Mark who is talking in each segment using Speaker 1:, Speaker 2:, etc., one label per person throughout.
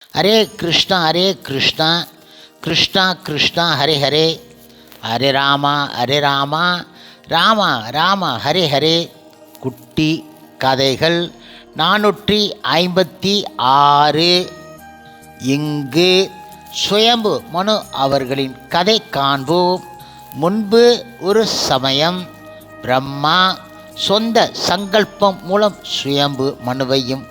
Speaker 1: ஹரே கிருஷ்ணா கிருஷ்ணா கிருஷ்ணா ஹரே ஹரே, ஹரே ராமா ராமா ராமா ஹரே ஹரே. குட்டி கதைகள் 456. இங்கு சுயம்பு மனு அவர்களின் கதை காண்போம். முன்பு ஒரு சமயம் பிரம்மா சொந்த சங்கல்பம் மூலம் சுயம்பு மனுவையும்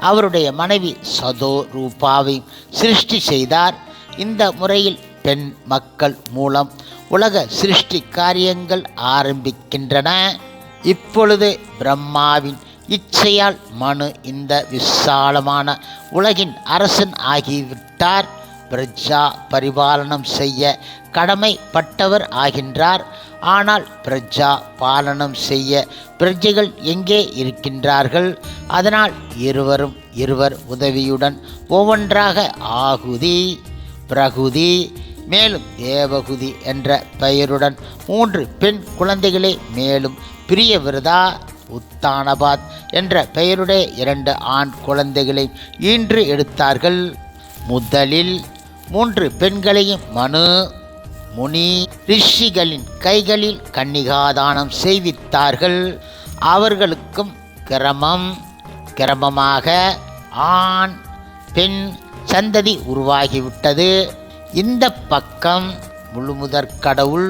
Speaker 1: அவருடைய மனைவி சதோ ரூபாவையும் சிருஷ்டி செய்தார். இந்த முறையில் பெண் மக்கள் மூலம் உலக சிருஷ்டி காரியங்கள் ஆரம்பிக்கின்றன. இப்பொழுது பிரம்மாவின் இச்சையால் மனு இந்த விசாலமான உலகின் அரசன் ஆகிவிட்டார். பிரஜா பரிபாலனம் செய்ய கடமைப்பட்டவர் ஆகின்றார். ஆனால் பிரஜா பாலனம் செய்ய பிரஜைகள் எங்கே இருக்கின்றார்கள்? அதனால் இருவர் உதவியுடன் ஒவ்வொன்றாக ஆகுதி, பிரகுதி, மேலும் தேவகுதி என்ற பெயருடன் 3 பெண் குழந்தைகளே, மேலும் பிரியவிரதா, உத்தானபாத் என்ற பெயருடைய 2 ஆண் குழந்தைகளை ஈன்று எடுத்தார்கள். முதலில் 3 பெண்களையும் மனு முனி ரிஷிகளின் கைகளில் கன்னிகாதானம் செய்வித்தார்கள். அவர்களுக்கும் கிரமமாக ஆண் பெண் சந்ததி உருவாகிவிட்டது. இந்த பக்கம் முழுமுதற் கடவுள்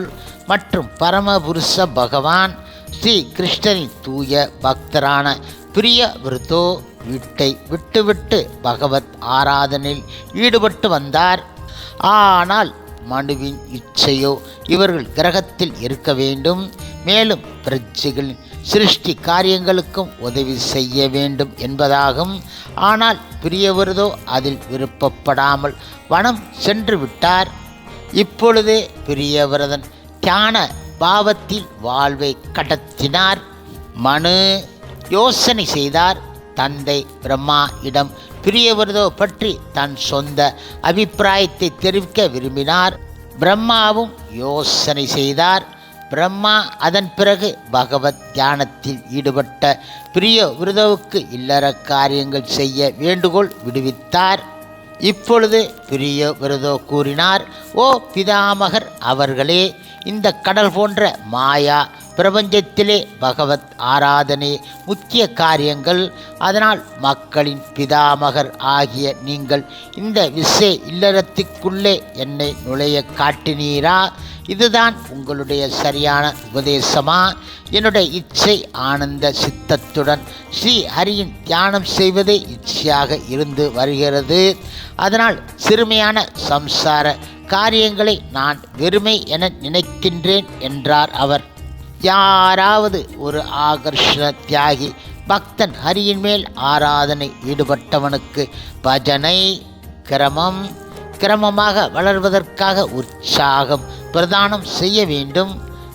Speaker 1: மற்றும் பரமபுருஷ பகவான் ஸ்ரீ கிருஷ்ணரின் தூய பக்தரான பிரியவிருதோ வீட்டை விட்டுவிட்டு பகவத் ஆராதனையில் ஈடுபட்டு வந்தார். ஆனால் மனுவின் இச்சையோ இவர்கள் கிரகத்தில் இருக்க வேண்டும், மேலும் பிரஜைகளின் சிருஷ்டி காரியங்களுக்கும் உதவி செய்ய வேண்டும் என்பதாகும். ஆனால் பிரியவிரதோ அதில் விருப்பப்படாமல் வனம் சென்று விட்டார். இப்பொழுது பிரியவிரதன் தியான பாவத்தில் வாழ்வை கடத்தினார். மனு யோசனை செய்தார். தந்தை பிரம்மா இடம் பிரியவிரதோ பற்றி தன் சொந்த அபிப்பிராயத்தை தெரிவிக்க விரும்பினார். பிரம்மாவும் யோசனை செய்தார். பிரம்மா அதன் பிறகு பகவத் தியானத்தில் ஈடுபட்ட பிரியவிரதோவுக்கு இல்லற காரியங்கள் செய்ய வேண்டுகோள் விடுவித்தார். இப்பொழுது பிரியவிரதோ கூறினார், ஓ பிதாமகர் அவர்களே, இந்த கடல் போன்ற மாயா பிரபஞ்சத்திலே பகவத் ஆராதனை முக்கிய காரியங்கள். அதனால் மக்களின் பிதாமகர் ஆகிய நீங்கள் இந்த இல்லறத்துக்குள்ளே என்னை நுழைய காட்டினீரா? இதுதான் உங்களுடைய சரியான உபதேசமா? என்னுடைய இச்சை ஆனந்த சித்தத்துடன் ஸ்ரீ ஹரியின் தியானம் செய்வதே இச்சையாக இருந்து வருகிறது. அதனால் சிறுமையான சம்சார காரியங்களை நான் வெறுமை என நினைக்கின்றேன் என்றார் அவர். யாராவது ஒரு ஆகர்ஷண தியாகி பக்தன் ஹரியின் மேல் ஆராதனை ஈடுபட்டவனுக்கு பஜனை கிரமமாக வளர்வதற்காக உற்சாகம் பிரதானம் செய்ய வேண்டும்.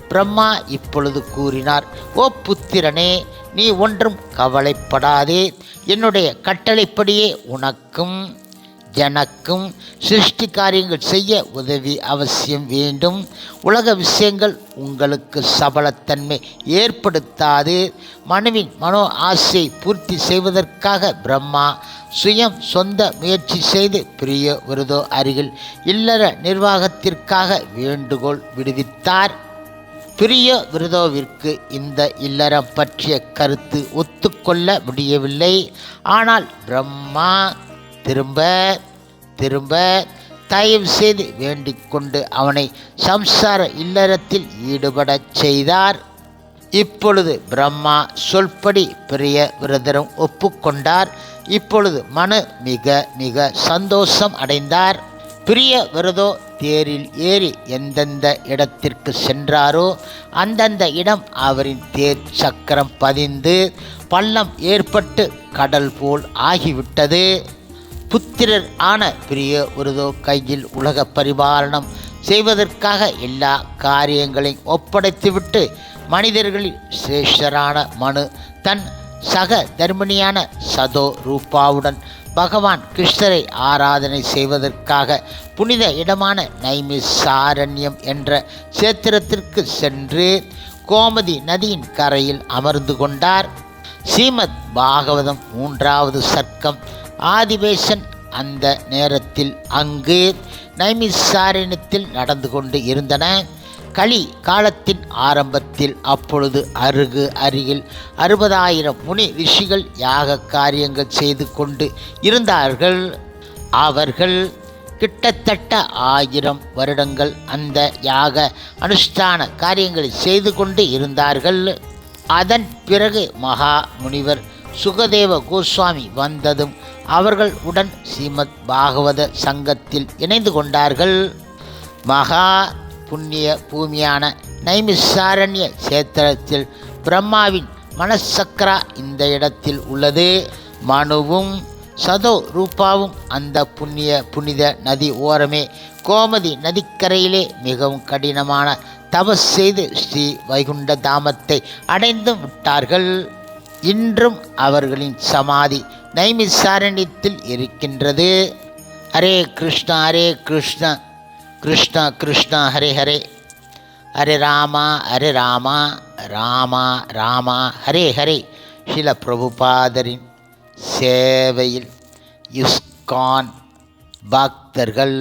Speaker 1: பிரம்மா இப்பொழுது கூறினார், ஓ புத்திரனே, நீ ஒன்றும் கவலைப்படாதே. என்னுடைய கட்டளைப்படியே உனக்கும் ஜனக்கும் சிருஷ்டி காரியங்கள் செய்ய உதவி அவசியம் வேண்டும். உலக விஷயங்கள் உங்களுக்கு சபலத்தன்மை ஏற்படுத்தாது. மனுவின் மனோ ஆசையை பூர்த்தி செய்வதற்காக பிரம்மா சொந்த முயற்சி செய்து பிரியவிரதோ அருகில் இல்லற நிர்வாகத்திற்காக வேண்டுகோள் விடுவித்தார். பிரியவிரதோவிற்கு இந்த இல்லறம் பற்றிய கருத்து ஒத்துக்கொள்ள முடியவில்லை. ஆனால் பிரம்மா திரும்ப தயவு செய்து வேண்டிக் கொண்டு அவனை சம்சார இல்லறத்தில் ஈடுபடச் செய்தார். இப்பொழுது பிரம்மா சொல்படி பிரியவிரதரும் ஒப்புக்கொண்டார். இப்பொழுது மனு மிக சந்தோஷம் அடைந்தார். பிரியவிரதோ தேரில் ஏறி எந்தெந்த இடத்திற்கு சென்றாரோ அந்தந்த இடம் அவரின் தேர் சக்கரம் பதிந்து பள்ளம் ஏற்பட்டு கடல் போல் ஆகிவிட்டது. புத்திரர் ஆன பிரியவிரதோ கையில் உலக பரிபாலனம் செய்வதற்காக எல்லா காரியங்களையும் ஒப்படைத்துவிட்டு மனிதர்களில் சிரேஷ்டரான மனு தன் சக தர்மிணியான சதோ ரூபாவுடன் பகவான் கிருஷ்ணரை ஆராதனை செய்வதற்காக புனித இடமான நைமிசாரண்யம் என்ற சேத்திரத்திற்கு சென்று கோமதி நதியின் கரையில் அமர்ந்து கொண்டார். ஸ்ரீமத் பாகவதம் 3வது சர்க்கம் ஆதிபேசன் அந்த நேரத்தில் அங்கு நைமிசாரண்யத்தில் நடந்து கொண்டு இருந்தன. களி காலத்தின் ஆரம்பத்தில் அப்பொழுது அருகில் 60,000 முனி ரிஷிகள் யாக காரியங்கள் செய்து கொண்டு இருந்தார்கள். அவர்கள் கிட்டத்தட்ட 1000 வருடங்கள் அந்த யாக அனுஷ்டான காரியங்களை செய்து கொண்டு இருந்தார்கள். அதன் பிறகு மகா முனிவர் சுகதேவ கோஸ்வாமி வந்ததும் அவர்கள் உடன் ஸ்ரீமத் பாகவத சங்கத்தில் இணைந்து கொண்டார்கள். மகா புண்ணிய பூமியான நைமிசாரண்ய சேத்திரத்தில் பிரம்மாவின் மனசக்கரா இந்த இடத்தில் உள்ளது. மனுவும் சதோ ரூபாவும் அந்த புனித நதி ஓரமே கோமதி நதிக்கரையிலே மிகவும் கடினமான தபஸ் செய்து ஸ்ரீ வைகுண்ட தாமத்தை அடைந்து விட்டார்கள். இன்றும் அவர்களின் சமாதி நைமிசாரண்யத்தில் இருக்கின்றது. ஹரே கிருஷ்ணா கிருஷ்ணா கிருஷ்ணா ஹரே ஹரே, ஹரே ராமா ராமா ராமா ஹரே ஹரே. ஸ்ரீல பிரபுபாதரின் சேவையில் இஸ்கான் பக்தர்கள்